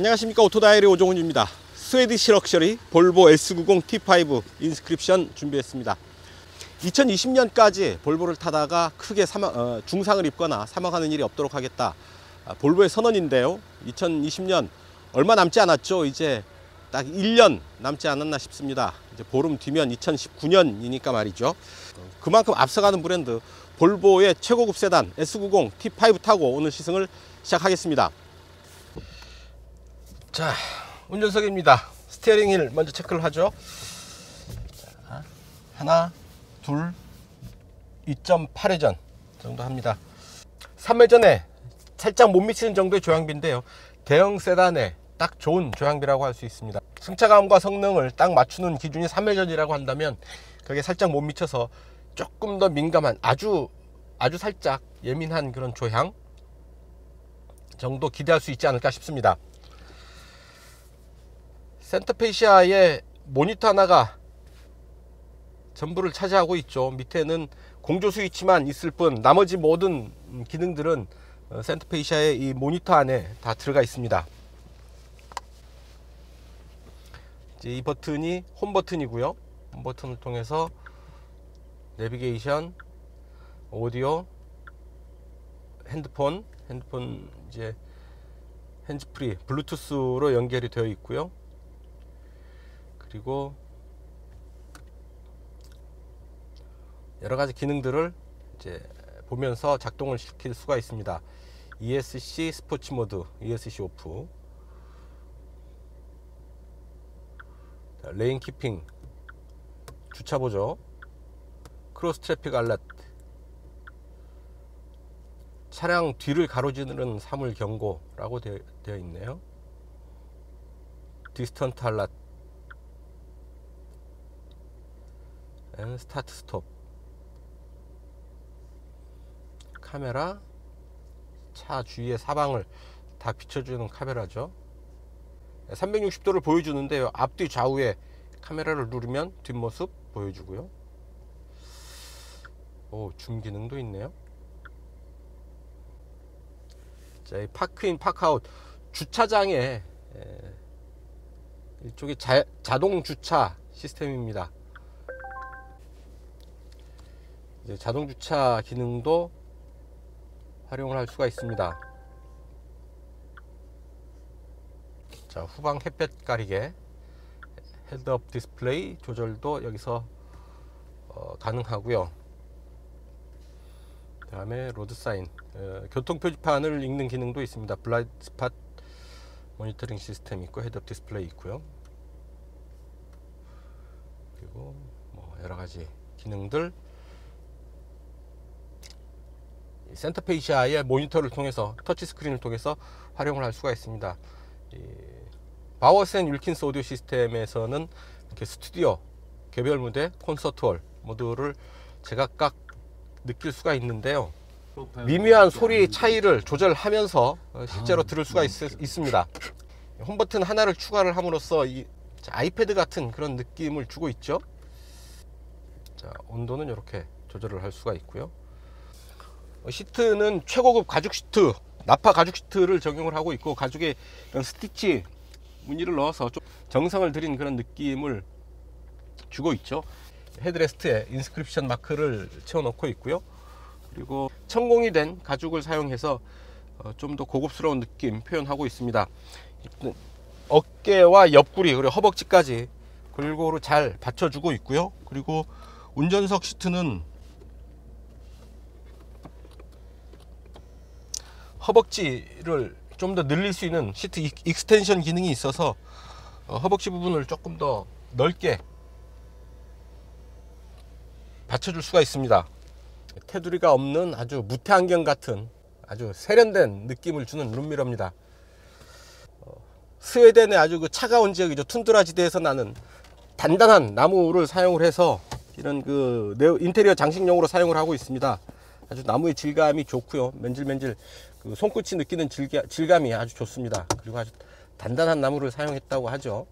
안녕하십니까, 오토다이리 오종훈입니다. 스웨디시 럭셔리 볼보 S90 T5 인스크립션 준비했습니다. 2020년까지 볼보를 타다가 크게 중상을 입거나 사망하는 일이 없도록 하겠다, 볼보의 선언인데요. 2020년 얼마 남지 않았죠. 이제 딱 1년 남지 않았나 싶습니다. 이제 보름 뒤면 2019년이니까 말이죠. 그만큼 앞서가는 브랜드 볼보의 최고급 세단 S90 T5 타고 오늘 시승을 시작하겠습니다. 자, 운전석입니다. 스티어링 휠 먼저 체크를 하죠. 자, 하나, 둘, 2.8회전 정도 합니다. 3회전에 살짝 못 미치는 정도의 조향비인데요. 대형 세단에 딱 좋은 조향비라고 할 수 있습니다. 승차감과 성능을 딱 맞추는 기준이 3회전이라고 한다면 그게 살짝 못 미쳐서 조금 더 민감한, 아주 살짝 예민한 그런 조향 정도 기대할 수 있지 않을까 싶습니다. 센터페시아에 모니터 하나가 전부를 차지하고 있죠. 밑에는 공조 스위치만 있을 뿐 나머지 모든 기능들은 센터페시아의 이 모니터 안에 다 들어가 있습니다. 이제 이 버튼이 홈 버튼이고요. 홈 버튼을 통해서 내비게이션, 오디오, 핸드폰 이제 핸즈프리, 블루투스로 연결이 되어 있고요. 그리고 여러 가지 기능들을 이제 보면서 작동을 시킬 수가 있습니다. ESC 스포츠 모드, ESC 오프, 레인 키핑, 주차 보조, 크로스 트래픽 알럿, 차량 뒤를 가로지르는 사물 경고라고 되어 있네요. 디스턴트 알럿, 스타트 스톱, 카메라, 차 주위의 사방을 다 비춰주는 카메라죠. 360도를 보여주는데요. 앞뒤 좌우에 카메라를 누르면 뒷모습 보여주고요. 줌 기능도 있네요. 자, 이 파크인 파크아웃, 주차장에 이쪽이 자동 주차 시스템입니다. 이제 자동 주차 기능도 활용을 할 수가 있습니다. 자, 후방 햇볕 가리개, 헤드업 디스플레이 조절도 여기서 가능하고요. 그 다음에 로드 사인, 교통 표지판을 읽는 기능도 있습니다. 블라인드 스팟 모니터링 시스템 있고, 헤드업 디스플레이 있고요. 그리고 뭐 여러 가지 기능들, 센터페시아의 모니터를 통해서, 터치 스크린을 통해서 활용을 할 수가 있습니다. 바워스 앤 윌킨스 오디오 시스템에서는 이렇게 스튜디오, 개별 무대, 콘서트홀 모두를 제각각 느낄 수가 있는데요. 미미한 소리 차이를 조절하면서 실제로 들을 수가 있습니다. 홈 버튼 하나를 추가를 함으로써 이 아이패드 같은 그런 느낌을 주고 있죠. 자, 온도는 이렇게 조절을 할 수가 있고요. 시트는 최고급 가죽 시트, 나파 가죽 시트를 적용을 하고 있고, 가죽에 스티치 무늬를 넣어서 좀 정성을 들인 그런 느낌을 주고 있죠. 헤드레스트에 인스크립션 마크를 채워 넣고 있고요. 그리고 천공이 된 가죽을 사용해서 좀 더 고급스러운 느낌 표현하고 있습니다. 어깨와 옆구리 그리고 허벅지까지 골고루 잘 받쳐주고 있고요. 그리고 운전석 시트는 허벅지를 좀 더 늘릴 수 있는 시트 익스텐션 기능이 있어서 허벅지 부분을 조금 더 넓게 받쳐줄 수가 있습니다. 테두리가 없는 아주 무태안경 같은 아주 세련된 느낌을 주는 룸미러입니다. 스웨덴의 아주 그 차가운 지역이죠. 툰드라 지대에서 나는 단단한 나무를 사용을 해서 이런 그 인테리어 장식용으로 사용을 하고 있습니다. 아주 나무의 질감이 좋고요. 맨질맨질 그 손끝이 느끼는 질감이 아주 좋습니다. 그리고 아주 단단한 나무를 사용했다고 하죠.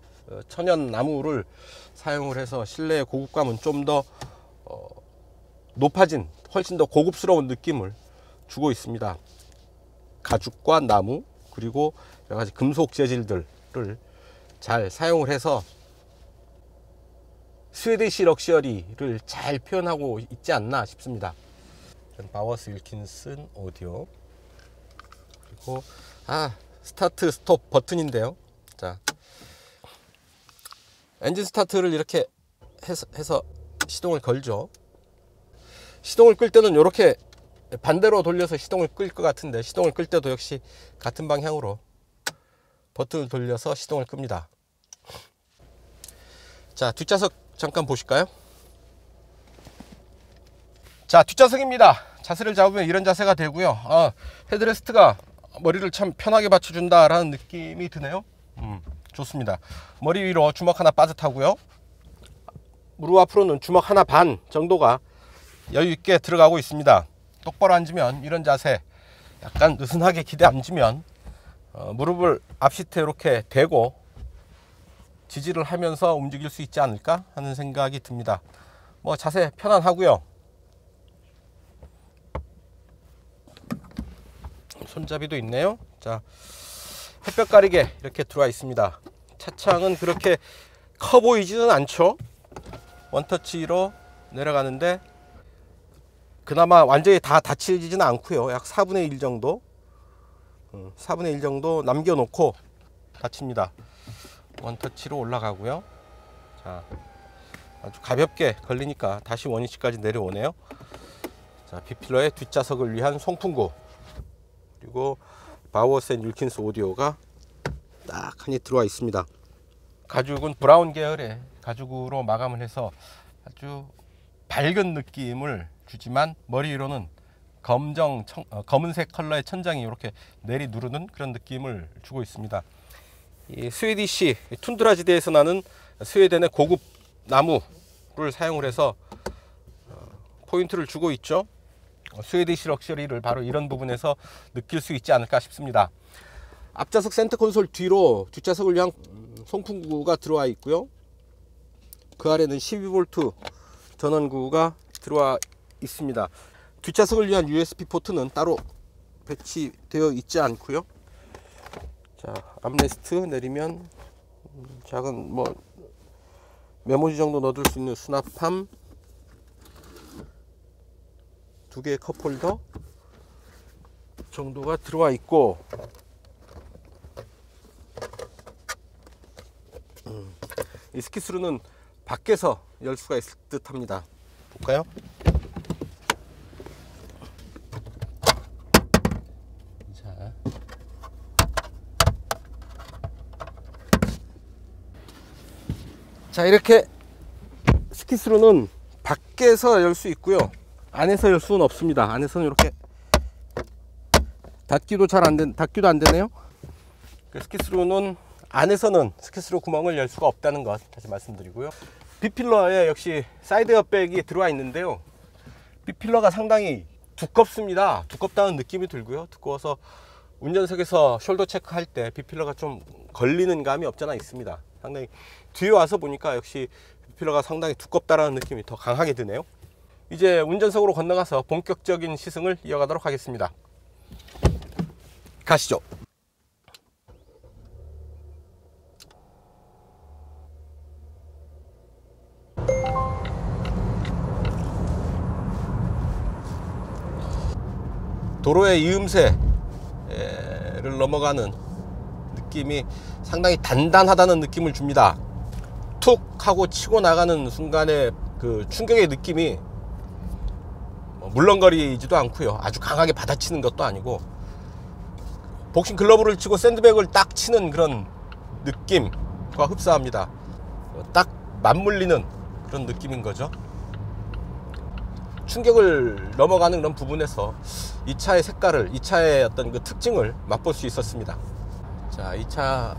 천연 나무를 사용을 해서 실내의 고급감은 좀 더 높아진, 훨씬 더 고급스러운 느낌을 주고 있습니다. 가죽과 나무, 그리고 여러 가지 금속 재질들을 잘 사용을 해서 스웨디시 럭셔리를 잘 표현하고 있지 않나 싶습니다. 바워스 윌킨슨 오디오, 그리고 스타트 스톱 버튼인데요. 자, 엔진 스타트를 이렇게 해서 시동을 걸죠. 시동을 끌 때는 이렇게 반대로 돌려서 시동을 끌 것 같은데, 시동을 끌 때도 역시 같은 방향으로 버튼을 돌려서 시동을 끕니다. 자, 뒷좌석 잠깐 보실까요? 자, 뒷좌석입니다. 자세를 잡으면 이런 자세가 되고요. 헤드레스트가 머리를 참 편하게 받쳐준다 라는 느낌이 드네요. 좋습니다. 머리 위로 주먹 하나 빠듯하고요. 무릎 앞으로는 주먹 하나 반 정도가 여유 있게 들어가고 있습니다. 똑바로 앉으면, 이런 자세 약간 느슨하게 기대 앉으면 무릎을 앞시트에 이렇게 대고 지지를 하면서 움직일 수 있지 않을까 하는 생각이 듭니다. 뭐 자세 편안하고요. 손잡이도 있네요. 자, 햇볕 가리개 이렇게 들어와 있습니다. 차창은 그렇게 커 보이지는 않죠. 원터치로 내려가는데 그나마 완전히 다 닫히지는 않고요. 약 4분의 1 정도 4분의 1 정도 남겨놓고 닫힙니다. 원터치로 올라가고요. 자, 아주 가볍게 걸리니까 다시 원위치까지 내려오네요. 자, B필러의 뒷좌석을 위한 송풍구, 그리고 바워스 앤 윌킨슨 오디오가 딱 하니 들어와 있습니다. 가죽은 브라운 계열의 가죽으로 마감을 해서 아주 밝은 느낌을 주지만, 머리 위로는 검은색 컬러의 천장이 이렇게 내리 누르는 그런 느낌을 주고 있습니다. 이 스웨디시 툰드라지대에서 나는 스웨덴의 고급 나무를 사용을 해서 포인트를 주고 있죠. 스웨디시 럭셔리를 바로 이런 부분에서 느낄 수 있지 않을까 싶습니다. 앞좌석 센터 콘솔 뒤로 뒷좌석을 위한 송풍구가 들어와 있고요. 그 아래는 12V 전원구가 들어와 있습니다. 뒷좌석을 위한 USB 포트는 따로 배치되어 있지 않고요. 자, 암레스트 내리면 작은 메모지 정도 넣어둘 수 있는 수납함, 2개의 컵홀더 정도가 들어와 있고, 이 스키스루는 밖에서 열 수가 있을 듯 합니다. 볼까요? 자, 이렇게 스키스루는 밖에서 열 수 있고요. 안에서 열 수는 없습니다. 안에서는 이렇게 닫기도 안 되네요. 스키스루는 안에서는 스키스루 구멍을 열 수가 없다는 것 다시 말씀드리고요. B필러에 역시 사이드 에어백이 들어와 있는데요. B필러가 상당히 두껍습니다. 두껍다는 느낌이 들고요. 두꺼워서 운전석에서 숄더 체크할 때 B필러가 좀 걸리는 감이 없잖아 있습니다. 상당히 뒤에 와서 보니까 역시 B필러가 상당히 두껍다라는 느낌이 더 강하게 드네요. 이제 운전석으로 건너가서 본격적인 시승을 이어가도록 하겠습니다. 가시죠. 도로의 이음새를 넘어가는 느낌이 상당히 단단하다는 느낌을 줍니다. 툭 하고 치고 나가는 순간에 그 충격의 느낌이 물렁거리지도 않고요. 아주 강하게 받아치는 것도 아니고, 복싱 글러브를 치고 샌드백을 딱 치는 그런 느낌과 흡사합니다. 딱 맞물리는 그런 느낌인 거죠. 충격을 넘어가는 그런 부분에서 이 차의 색깔을, 이 차의 어떤 그 특징을 맛볼 수 있었습니다. 자, 이 차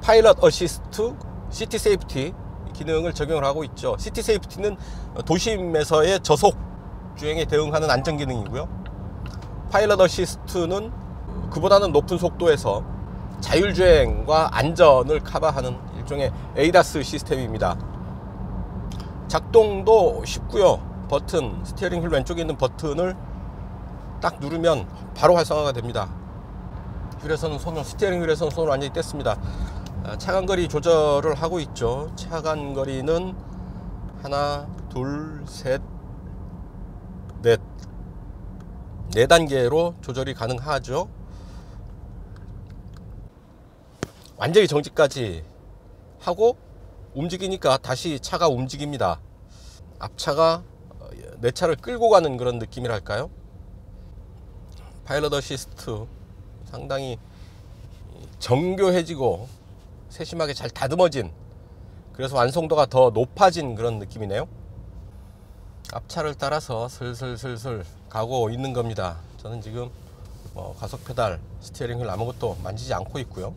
파일럿 어시스트 시티 세이프티 기능을 적용을 하고 있죠. 시티 세이프티는 도심에서의 저속 주행에 대응하는 안전 기능이고요. 파일럿 어시스트는 그보다는 높은 속도에서 자율주행과 안전을 커버하는 일종의 에이다스 시스템입니다. 작동도 쉽고요. 버튼, 스티어링 휠 왼쪽에 있는 버튼을 딱 누르면 바로 활성화가 됩니다. 휠에서는 스티어링 휠에서는 손을 완전히 뗐습니다. 차간거리 조절을 하고 있죠. 차간거리는 하나, 둘, 셋, 넷, 4단계로 조절이 가능하죠. 완전히 정지까지 하고 움직이니까 다시 차가 움직입니다. 앞차가 내 차를 끌고 가는 그런 느낌이랄까요. 파일럿 어시스트 상당히 정교해지고 세심하게 잘 다듬어진, 그래서 완성도가 더 높아진 그런 느낌이네요. 앞차를 따라서 슬슬 가고 있는 겁니다. 저는 지금 가속 페달, 스티어링 휠 아무것도 만지지 않고 있고요.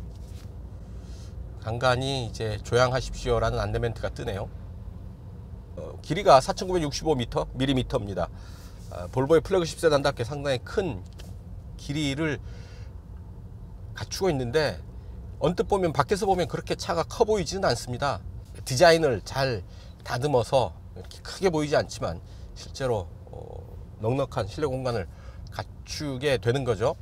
간간히 이제 조향하십시오 라는 안내멘트가 뜨네요. 길이가 4965mm입니다. 볼보의 플래그십 세단답게 상당히 큰 길이를 갖추고 있는데, 언뜻 보면, 밖에서 보면 그렇게 차가 커 보이지는 않습니다. 디자인을 잘 다듬어서 이렇게 크게 보이지 않지만 실제로 넉넉한 실내 공간을 갖추게 되는 거죠.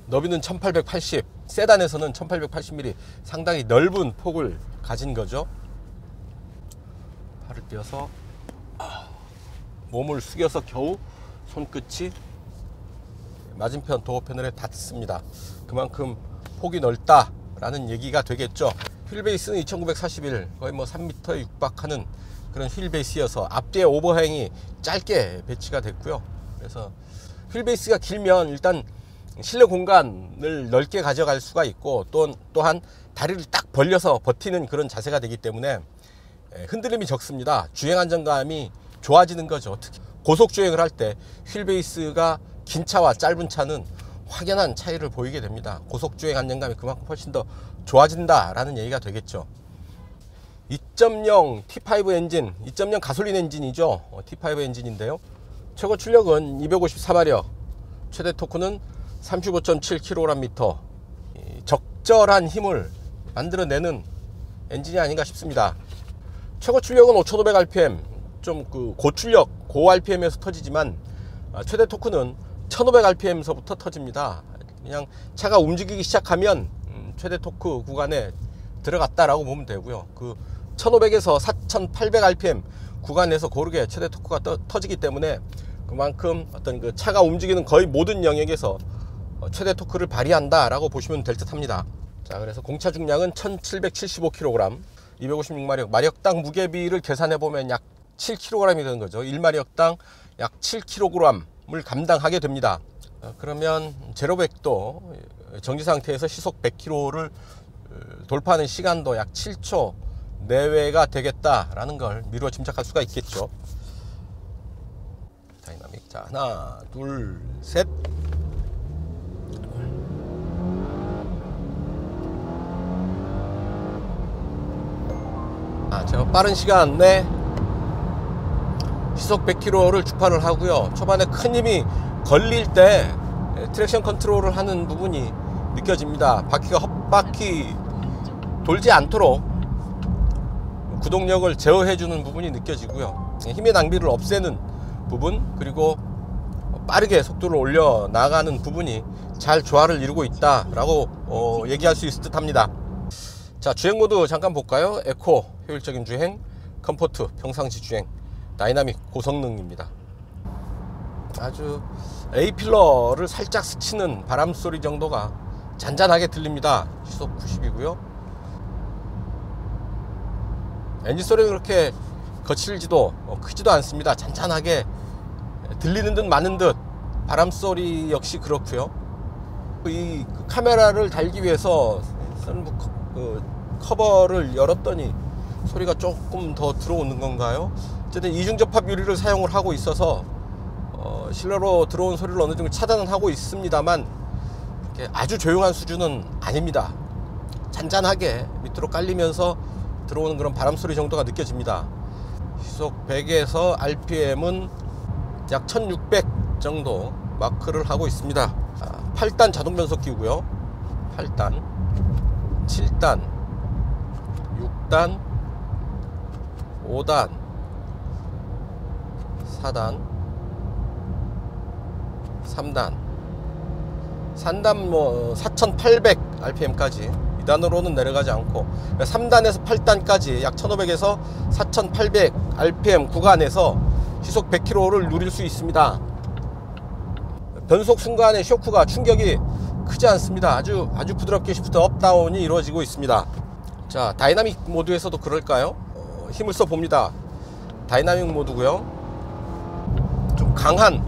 너비는 1880, 세단에서는 1880mm, 상당히 넓은 폭을 가진 거죠. 팔을 띄어서 몸을 숙여서 겨우 손끝이 맞은편 도어 패널에 닿습니다. 그만큼 폭이 넓다라는 얘기가 되겠죠. 휠 베이스는 2941, 거의 3m에 육박하는 그런 휠 베이스여서 앞뒤에 오버행이 짧게 배치가 됐고요. 그래서 휠 베이스가 길면 일단 실내 공간을 넓게 가져갈 수가 있고, 또한 다리를 딱 벌려서 버티는 그런 자세가 되기 때문에 흔들림이 적습니다. 주행 안정감이 좋아지는 거죠. 특히 고속 주행을 할 때 휠 베이스가 긴 차와 짧은 차는 확연한 차이를 보이게 됩니다. 고속 주행 안정감이 그만큼 훨씬 더 좋아진다라는 얘기가 되겠죠. 2.0 T5 엔진, 2.0 가솔린 엔진이죠. T5 엔진인데요. 최고 출력은 254마력, 최대 토크는 35.7kgm. 적절한 힘을 만들어내는 엔진이 아닌가 싶습니다. 최고 출력은 5500rpm, 좀 고출력, 고 rpm에서 터지지만 최대 토크는 1500rpm서부터 터집니다. 그냥 차가 움직이기 시작하면 최대 토크 구간에 들어갔다라고 보면 되고요. 1500에서 4800rpm 구간에서 고르게 최대 토크가 터지기 때문에 그만큼 어떤 차가 움직이는 거의 모든 영역에서 최대 토크를 발휘한다라고 보시면 될 듯합니다. 자, 그래서 공차 중량은 1775kg, 256마력, 마력당 무게비를 계산해 보면 약 7kg이 되는 거죠. 1마력당 약 7kg을 감당하게 됩니다. 그러면 제로백도 정지 상태에서 시속 100km를 돌파하는 시간도 약 7초 내외가 되겠다라는 걸 미루어 짐작할 수가 있겠죠. 다이나믹. 자, 하나, 둘, 셋. 제가 빠른 시간 내 시속 100km를 주파를 하고요. 초반에 큰 힘이 걸릴 때 트랙션 컨트롤을 하는 부분이 느껴집니다. 바퀴가 헛바퀴 돌지 않도록 구동력을 제어해 주는 부분이 느껴지고요. 힘의 낭비를 없애는 부분, 그리고 빠르게 속도를 올려 나가는 부분이 잘 조화를 이루고 있다라고 얘기할 수 있을 듯 합니다. 자, 주행 모드 잠깐 볼까요? 에코, 효율적인 주행, 컴포트, 평상시 주행, 다이나믹, 고성능입니다. 아주 A필러를 살짝 스치는 바람 소리 정도가 잔잔하게 들립니다. 시속 90이고요. 엔진 소리는 그렇게 거칠지도 크지도 않습니다. 잔잔하게 들리는 듯 마는 듯. 바람 소리 역시 그렇고요. 이 카메라를 달기 위해서 커버를 열었더니 소리가 조금 더 들어오는 건가요? 어쨌든 이중 접합 유리를 사용을 하고 있어서 실내로 들어온 소리를 어느 정도 차단은 하고 있습니다만 아주 조용한 수준은 아닙니다. 잔잔하게 밑으로 깔리면서 들어오는 그런 바람 소리 정도가 느껴집니다. 시속 100에서 RPM은 약 1600 정도 마크를 하고 있습니다. 8단 자동 변속기고요. 8단, 7단, 6단, 5단, 4단, 3단, 3단 뭐 4800 rpm까지 2단으로는 내려가지 않고 3단에서 8단까지 약 1500에서 4800 rpm 구간에서 시속 100km를 누릴 수 있습니다. 변속 순간의 쇼크가 충격이 크지 않습니다. 아주 부드럽게 시프트 업다운이 이루어지고 있습니다. 자, 다이나믹 모드에서도 그럴까요? 힘을 써 봅니다. 다이나믹 모드고요. 좀 강한,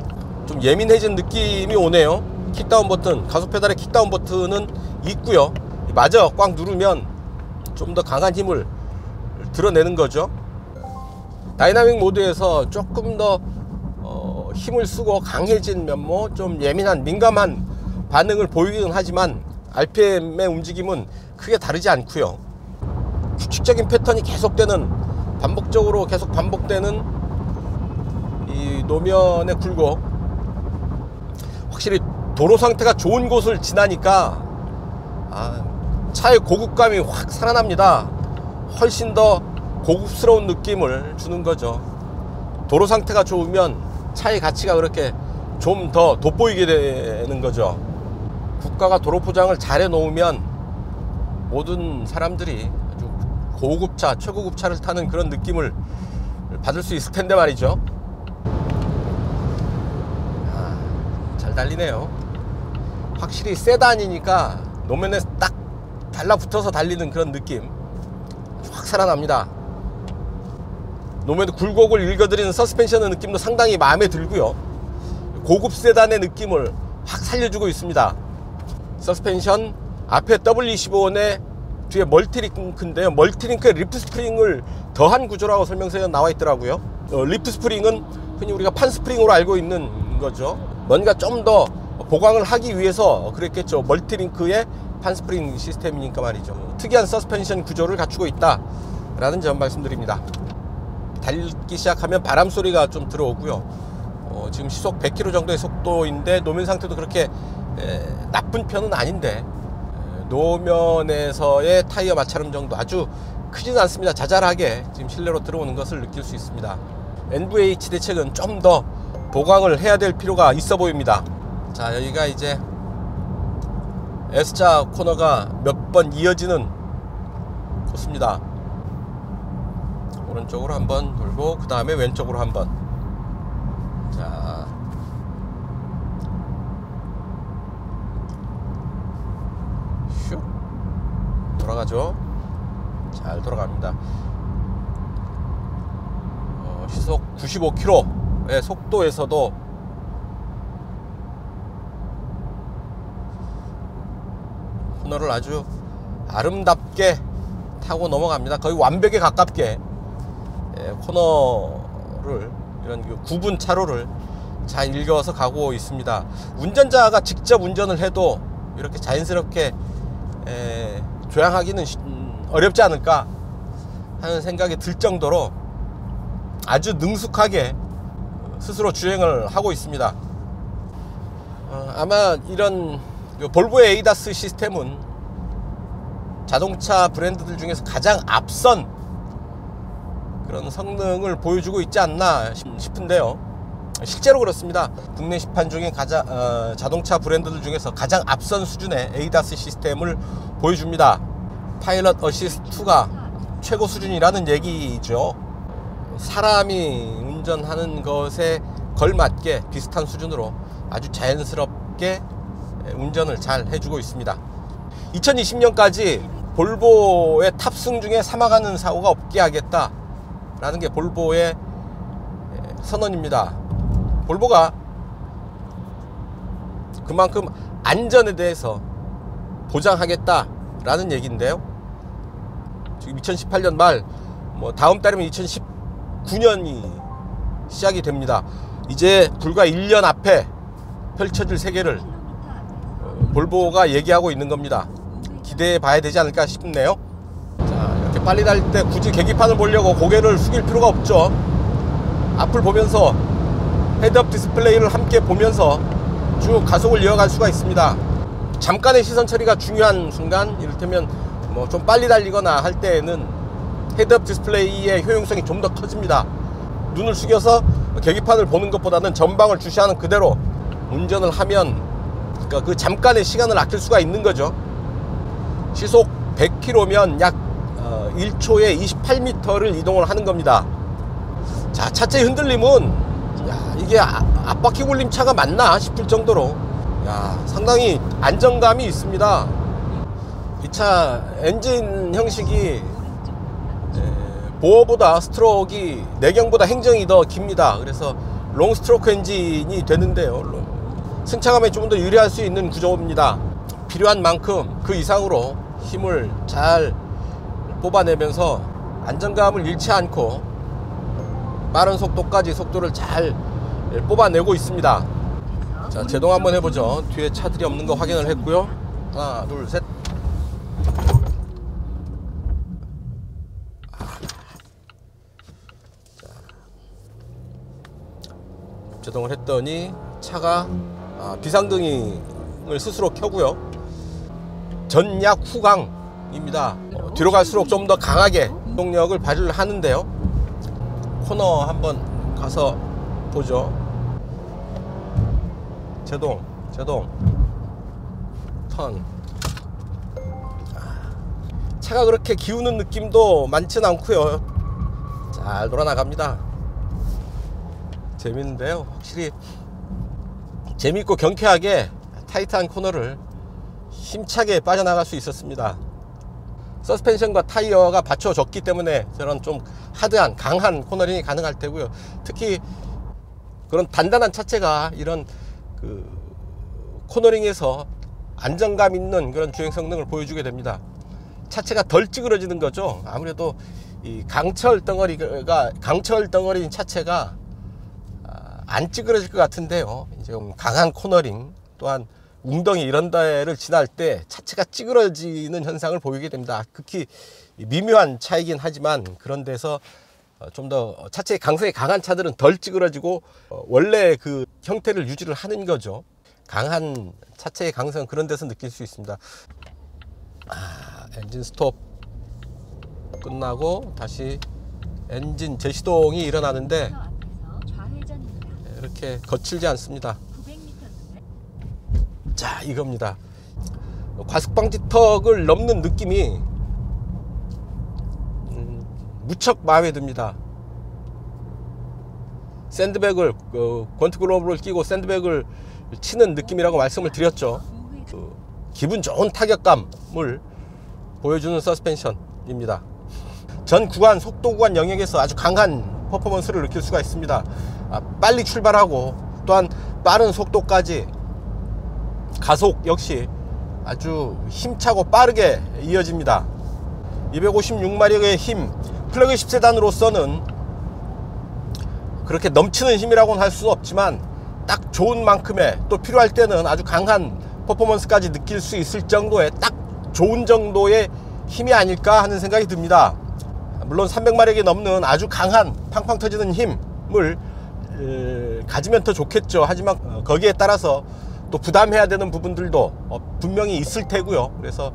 좀 예민해진 느낌이 오네요. 킥다운 버튼, 가속 페달의 킥다운 버튼은 있고요. 마저 꽉 누르면 좀 더 강한 힘을 드러내는 거죠. 다이나믹 모드에서 조금 더 힘을 쓰고 강해진 면모, 좀 예민한 민감한 반응을 보이긴 하지만 RPM의 움직임은 크게 다르지 않고요. 규칙적인 패턴이 계속되는, 반복적으로 계속 반복되는 이 노면의 굴곡, 확실히 도로 상태가 좋은 곳을 지나니까 차의 고급감이 확 살아납니다. 훨씬 더 고급스러운 느낌을 주는 거죠. 도로 상태가 좋으면 차의 가치가 그렇게 좀 더 돋보이게 되는 거죠. 국가가 도로 포장을 잘 해놓으면 모든 사람들이 아주 고급차, 최고급차를 타는 그런 느낌을 받을 수 있을 텐데 말이죠. 잘 달리네요. 확실히 세단이니까 노면에 딱 달라붙어서 달리는 그런 느낌 확 살아납니다. 노면의 굴곡을 읽어드리는 서스펜션의 느낌도 상당히 마음에 들고요. 고급 세단의 느낌을 확 살려주고 있습니다. 서스펜션 앞에 W25의 뒤에 멀티링크인데요. 멀티링크에 리프 스프링을 더한 구조라고 설명서에 나와 있더라고요. 리프 스프링은 흔히 우리가 판 스프링으로 알고 있는 거죠. 뭔가 좀 더 보강을 하기 위해서 그랬겠죠. 멀티링크의 판 스프링 시스템이니까 말이죠. 특이한 서스펜션 구조를 갖추고 있다 라는 점 말씀드립니다. 달리기 시작하면 바람 소리가 좀 들어오고요. 지금 시속 100km 정도의 속도인데 노면 상태도 그렇게 나쁜 편은 아닌데 노면에서의 타이어 마찰음 정도 아주 크지는 않습니다. 자잘하게 지금 실내로 들어오는 것을 느낄 수 있습니다. NVH 대책은 좀 더 보강을 해야 될 필요가 있어 보입니다. 자, 여기가 이제 S자 코너가 몇 번 이어지는 코스입니다. 오른쪽으로 한번 돌고 그 다음에 왼쪽으로 한번. 자, 슉 돌아가죠. 잘 돌아갑니다. 시속 95km의 속도에서도 코너를 아주 아름답게 타고 넘어갑니다. 거의 완벽에 가깝게 코너를, 이런 구분 차로를 잘 읽어서 가고 있습니다. 운전자가 직접 운전을 해도 이렇게 자연스럽게 조향하기는 어렵지 않을까 하는 생각이 들 정도로 아주 능숙하게 스스로 주행을 하고 있습니다. 아마 이런 볼보의 에이다스 시스템은 자동차 브랜드들 중에서 가장 앞선 그런 성능을 보여주고 있지 않나 싶은데요. 실제로 그렇습니다. 국내 시판 중에 자동차 브랜드들 중에서 가장 앞선 수준의 에이다스 시스템을 보여줍니다. 파일럿 어시스트2가 최고 수준이라는 얘기죠. 사람이 운전하는 것에 걸맞게 비슷한 수준으로 아주 자연스럽게 운전을 잘 해주고 있습니다. 2020년까지 볼보의 탑승 중에 사망하는 사고가 없게 하겠다 라는 게 볼보의 선언입니다. 볼보가 그만큼 안전에 대해서 보장하겠다 라는 얘기인데요. 지금 2018년 말, 다음 달이면 2019년이 시작이 됩니다. 이제 불과 1년 앞에 펼쳐질 세계를 볼보가 얘기하고 있는 겁니다. 기대해 봐야 되지 않을까 싶네요. 자, 이렇게 빨리 달릴 때 굳이 계기판을 보려고 고개를 숙일 필요가 없죠. 앞을 보면서 헤드업 디스플레이를 함께 보면서 쭉 가속을 이어갈 수가 있습니다. 잠깐의 시선 처리가 중요한 순간, 이를테면 좀 빨리 달리거나 할 때에는 헤드업 디스플레이의 효용성이 좀 더 커집니다. 눈을 숙여서 계기판을 보는 것보다는 전방을 주시하는 그대로 운전을 하면 그러니까 그 잠깐의 시간을 아낄 수가 있는 거죠. 시속 100km면 약 1초에 28m를 이동을 하는 겁니다. 자, 차체 흔들림은 야, 이게 앞바퀴 굴림 차가 맞나 싶을 정도로 야, 상당히 안정감이 있습니다. 이 차 엔진 형식이 보어보다 스트로크가 내경보다 행정이 더 깁니다. 그래서 롱 스트로크 엔진이 되는데요, 승차감에 좀 더 유리할 수 있는 구조입니다. 필요한 만큼 그 이상으로 힘을 잘 뽑아내면서 안정감을 잃지 않고 빠른 속도까지 속도를 잘 뽑아내고 있습니다. 자, 제동 한번 해보죠. 뒤에 차들이 없는 거 확인을 했고요. 하나, 둘, 셋. 제동을 했더니 차가 비상등을 스스로 켜고요. 전약 후강입니다. 뒤로 갈수록 좀 더 강하게 동력을 발휘를 하는데요. 코너 한번 가서 보죠. 제동 턴. 차가 그렇게 기우는 느낌도 많진 않고요. 잘 돌아나갑니다. 재밌는데요, 확실히 재밌고 경쾌하게 타이트한 코너를 힘차게 빠져나갈 수 있었습니다. 서스펜션과 타이어가 받쳐줬기 때문에 저런 좀 하드한 강한 코너링이 가능할 테고요. 특히 그런 단단한 차체가 이런 그 코너링에서 안정감 있는 그런 주행 성능을 보여주게 됩니다. 차체가 덜 찌그러지는 거죠. 아무래도 이 강철 덩어리인 차체가 안 찌그러질 것 같은데요. 이제 강한 코너링 또한 웅덩이 이런 데를 지날 때 차체가 찌그러지는 현상을 보이게 됩니다. 극히 미묘한 차이긴 하지만 그런 데서 좀 더 차체의 강성이 강한 차들은 덜 찌그러지고 원래 그 형태를 유지를 하는 거죠. 강한 차체의 강성 그런 데서 느낄 수 있습니다. 엔진 스톱 끝나고 다시 엔진 재시동이 일어나는데 이렇게 거칠지 않습니다. 자, 이겁니다. 과습방지턱을 넘는 느낌이 무척 마음에 듭니다. 샌드백을 권트 글러브를 끼고 샌드백을 치는 느낌이라고 말씀을 드렸죠. 기분 좋은 타격감을 보여주는 서스펜션입니다. 전 구간 속도 구간 영역에서 아주 강한 퍼포먼스를 느낄 수가 있습니다. 빨리 출발하고 또한 빠른 속도까지 가속 역시 아주 힘차고 빠르게 이어집니다. 256마력의 힘, 플래그십 세단으로서는 그렇게 넘치는 힘이라고는 할 수는 없지만 딱 좋은 만큼의, 또 필요할 때는 아주 강한 퍼포먼스까지 느낄 수 있을 정도의 딱 좋은 정도의 힘이 아닐까 하는 생각이 듭니다. 물론 300마력이 넘는 아주 강한 팡팡 터지는 힘을 가지면 더 좋겠죠. 하지만 거기에 따라서 또 부담해야 되는 부분들도 분명히 있을 테고요. 그래서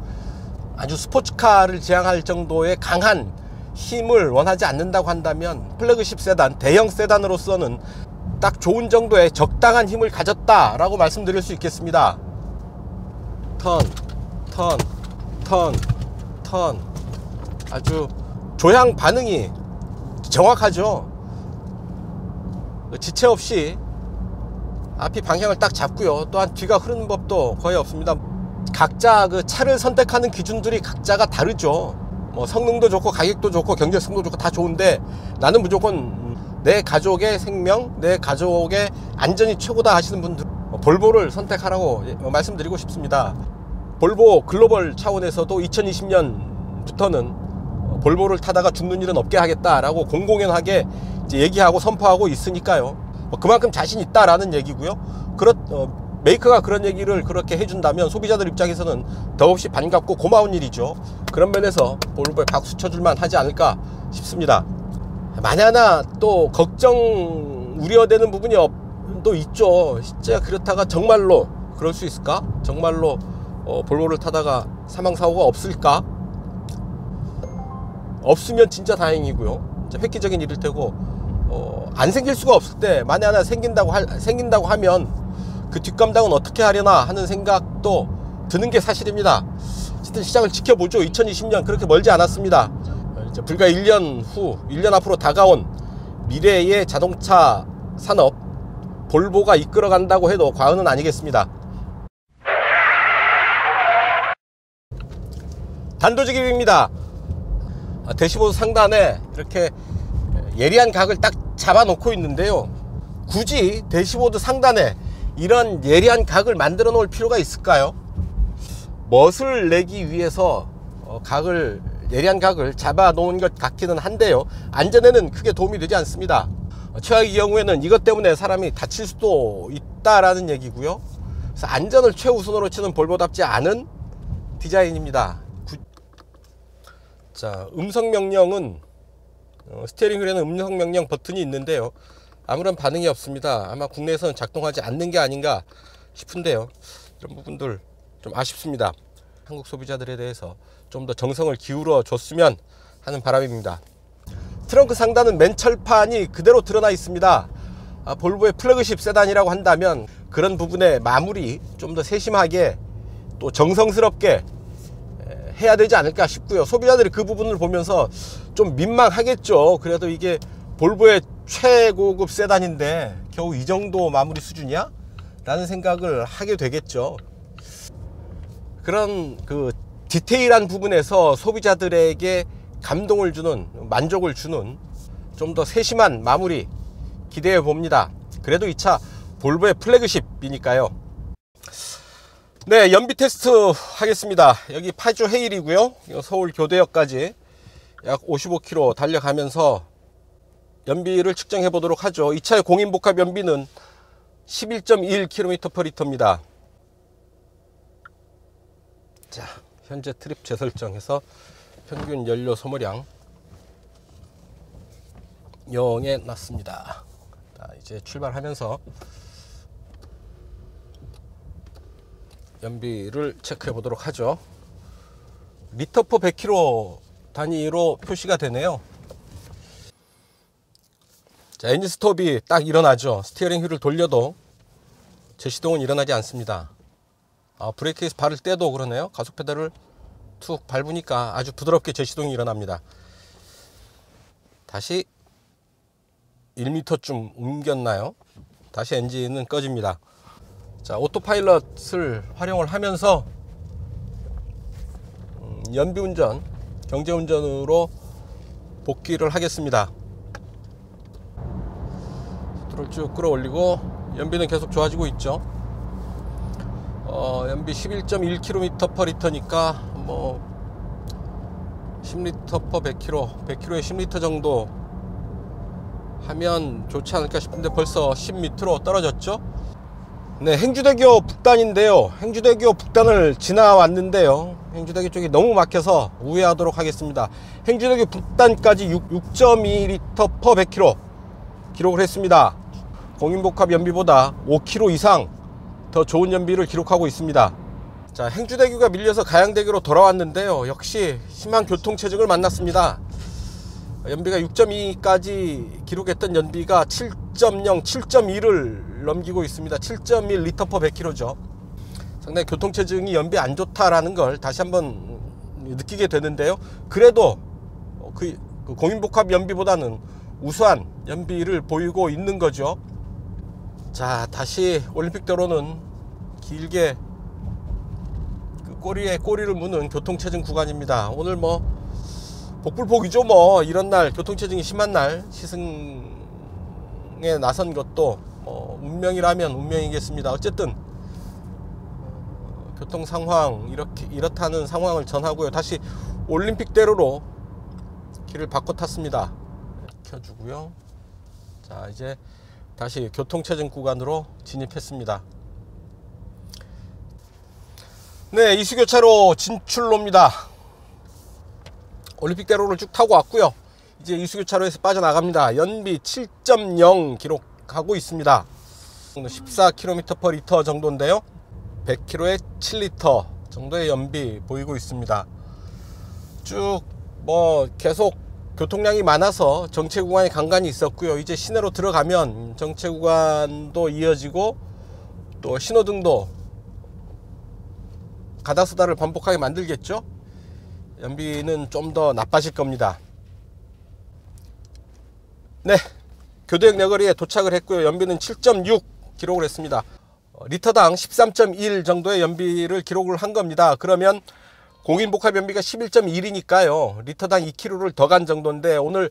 아주 스포츠카를 지향할 정도의 강한 힘을 원하지 않는다고 한다면 플래그십 세단, 대형 세단으로서는 딱 좋은 정도의 적당한 힘을 가졌다라고 말씀드릴 수 있겠습니다. 턴 아주 조향 반응이 정확하죠. 지체 없이 앞이 방향을 딱 잡고요. 또한 뒤가 흐르는 법도 거의 없습니다. 각자 그 차를 선택하는 기준들이 각자가 다르죠. 뭐 성능도 좋고 가격도 좋고 경제성도 좋고 다 좋은데 나는 무조건 내 가족의 생명, 내 가족의 안전이 최고다 하시는 분들 볼보를 선택하라고 말씀드리고 싶습니다. 볼보 글로벌 차원에서도 2020년부터는 볼보를 타다가 죽는 일은 없게 하겠다라고 공공연하게 이제 얘기하고 선포하고 있으니까요. 그만큼 자신 있다라는 얘기고요. 메이커가 그런 얘기를 그렇게 해준다면 소비자들 입장에서는 더없이 반갑고 고마운 일이죠. 그런 면에서 볼보에 박수 쳐줄만 하지 않을까 싶습니다. 만약나 또 걱정, 우려되는 부분이 또 있죠. 진짜 그렇다가 정말로 그럴 수 있을까? 정말로 볼보를 타다가 사망사고가 없을까? 없으면 진짜 다행이고요. 진짜 획기적인 일일 테고 안 생길 수가 없을 때 만약 하나 생긴다고 하면 그 뒷감당은 어떻게 하려나 하는 생각도 드는 게 사실입니다. 어쨌든 시장을 지켜보죠. 2020년 그렇게 멀지 않았습니다. 이제 불과 1년 후, 1년 앞으로 다가온 미래의 자동차 산업, 볼보가 이끌어간다고 해도 과언은 아니겠습니다. 단도직입입니다. 대시보드 상단에 이렇게 예리한 각을 딱 잡아 놓고 있는데요, 굳이 대시보드 상단에 이런 예리한 각을 만들어 놓을 필요가 있을까요? 멋을 내기 위해서 예리한 각을 잡아 놓은 것 같기는 한데요, 안전에는 크게 도움이 되지 않습니다. 최악의 경우에는 이것 때문에 사람이 다칠 수도 있다라는 얘기고요. 그래서 안전을 최우선으로 치는 볼보답지 않은 디자인입니다. 자, 음성 명령은 스티어링 휠에는 음성 명령 버튼이 있는데요, 아무런 반응이 없습니다. 아마 국내에서는 작동하지 않는 게 아닌가 싶은데요, 이런 부분들 좀 아쉽습니다. 한국 소비자들에 대해서 좀 더 정성을 기울여 줬으면 하는 바람입니다. 트렁크 상단은 맨철판이 그대로 드러나 있습니다. 볼보의 플래그십 세단이라고 한다면 그런 부분의 마무리 좀 더 세심하게 또 정성스럽게 해야 되지 않을까 싶고요. 소비자들이 그 부분을 보면서 좀 민망하겠죠. 그래도 이게 볼보의 최고급 세단인데 겨우 이 정도 마무리 수준이야? 라는 생각을 하게 되겠죠. 그런 그 디테일한 부분에서 소비자들에게 감동을 주는, 만족을 주는 좀 더 세심한 마무리 기대해 봅니다. 그래도 이 차 볼보의 플래그십이니까요. 네, 연비 테스트 하겠습니다. 여기 파주 헤일이고요, 서울 교대역까지 약 55km 달려가면서 연비를 측정해 보도록 하죠. 이 차의 공인복합 연비는 11.1km/L입니다. 자, 현재 트립 재설정해서 평균 연료 소모량 0에 놨습니다. 자, 이제 출발하면서 연비를 체크해 보도록 하죠. 리터/per 100km 단위로 표시가 되네요. 자, 엔진 스톱이 딱 일어나죠. 스티어링 휠을 돌려도 제시동은 일어나지 않습니다. 브레이크에서 발을 떼도 그러네요. 가속 페달을 툭 밟으니까 아주 부드럽게 제시동이 일어납니다. 다시 1m쯤 옮겼나요? 다시 엔진은 꺼집니다. 자, 오토파일럿을 활용을 하면서 연비운전, 경제운전으로 복귀를 하겠습니다. 속도를 쭉 끌어올리고 연비는 계속 좋아지고 있죠. 연비 11.1km/L니까 뭐 10L/100km, 100km에 10L 정도 하면 좋지 않을까 싶은데 벌써 10m로 떨어졌죠. 네, 행주대교 북단인데요, 행주대교 북단을 지나왔는데요, 행주대교 쪽이 너무 막혀서 우회하도록 하겠습니다. 행주대교 북단까지 6.2L/100km 기록을 했습니다. 공인복합 연비보다 5km 이상 더 좋은 연비를 기록하고 있습니다. 자, 행주대교가 밀려서 가양대교로 돌아왔는데요, 역시 심한 교통체증을 만났습니다. 연비가 6.2까지 기록했던 연비가 7.0, 7.1을 넘기고 있습니다. 7.1 L/100km죠. 상당히 교통체증이 연비 안 좋다라는 걸 다시 한번 느끼게 되는데요, 그래도 그 공인복합 연비보다는 우수한 연비를 보이고 있는 거죠. 자, 다시 올림픽대로는 길게 그 꼬리에 꼬리를 무는 교통체증 구간입니다. 오늘 뭐 복불복이죠. 뭐 이런 날, 교통체증이 심한 날 시승에 나선 것도 뭐 운명이라면 운명이겠습니다. 어쨌든 교통 상황 이렇다는 상황을 전하고요, 다시 올림픽대로로 길을 바꿔 탔습니다. 켜주고요. 자, 이제 다시 교통체증 구간으로 진입했습니다. 네, 이수교차로 진출로입니다. 올림픽대로를 쭉 타고 왔고요, 이제 이수교차로에서 빠져나갑니다. 연비 7.0 기록하고 있습니다. 14km/L 정도인데요, 100km에 7L 정도의 연비 보이고 있습니다. 쭉 뭐 계속 교통량이 많아서 정체 구간에 간간이 있었고요, 이제 시내로 들어가면 정체 구간도 이어지고 또 신호등도 가다서다를 반복하게 만들겠죠. 연비는 좀 더 나빠질 겁니다. 네, 교대역 내거리에 도착을 했고요. 연비는 7.6 기록을 했습니다. 리터당 13.1 정도의 연비를 기록을 한 겁니다. 그러면 공인복합 연비가 11.1이니까요. 리터당 2km를 더 간 정도인데 오늘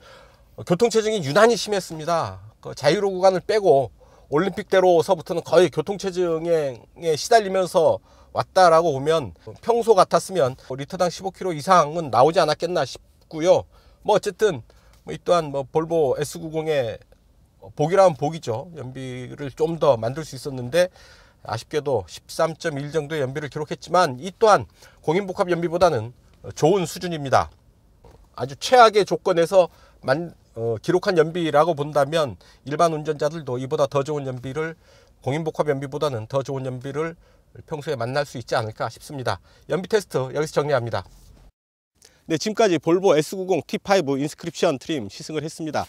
교통체증이 유난히 심했습니다. 그 자유로 구간을 빼고 올림픽대로서부터는 거의 교통체증에 시달리면서 왔다라고 보면 평소 같았으면 리터당 15km 이상은 나오지 않았겠나 싶고요. 뭐 어쨌든 이 또한 뭐 볼보 S90의 복이라면 복이죠. 연비를 좀 더 만들 수 있었는데 아쉽게도 13.1 정도의 연비를 기록했지만 이 또한 공인복합 연비보다는 좋은 수준입니다. 아주 최악의 조건에서 기록한 연비라고 본다면 일반 운전자들도 이보다 더 좋은 연비를, 공인복합 연비보다는 더 좋은 연비를 평소에 만날 수 있지 않을까 싶습니다. 연비 테스트 여기서 정리합니다. 네, 지금까지 볼보 S90 T5 인스크립션 트림 시승을 했습니다.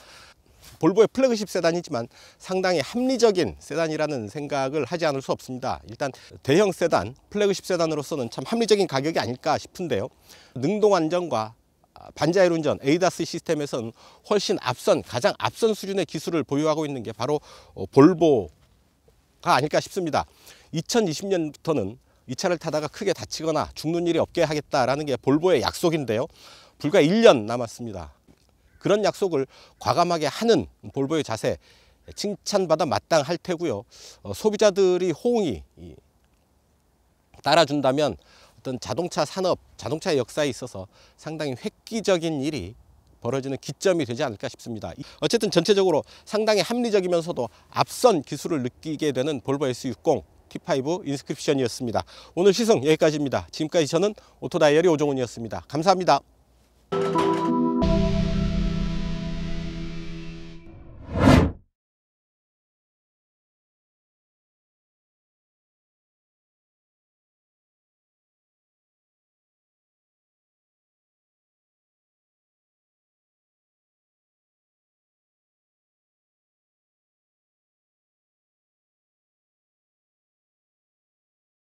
볼보의 플래그십 세단이지만 상당히 합리적인 세단이라는 생각을 하지 않을 수 없습니다. 일단 대형 세단, 플래그십 세단으로서는 참 합리적인 가격이 아닐까 싶은데요. 능동 안전과 반자율 운전, ADAS 시스템에서는 훨씬 가장 앞선 수준의 기술을 보유하고 있는 게 바로 볼보가 아닐까 싶습니다. 2020년부터는 이 차를 타다가 크게 다치거나 죽는 일이 없게 하겠다라는 게 볼보의 약속인데요. 불과 1년 남았습니다. 그런 약속을 과감하게 하는 볼보의 자세, 칭찬받아 마땅할 테고요. 소비자들이 호응이 따라준다면 어떤 자동차 산업, 자동차의 역사에 있어서 상당히 획기적인 일이 벌어지는 기점이 되지 않을까 싶습니다. 어쨌든 전체적으로 상당히 합리적이면서도 앞선 기술을 느끼게 되는 볼보 S60 T5 인스크립션이었습니다. 오늘 시승 여기까지입니다. 지금까지 저는 오토다이어리 오종훈이었습니다. 감사합니다.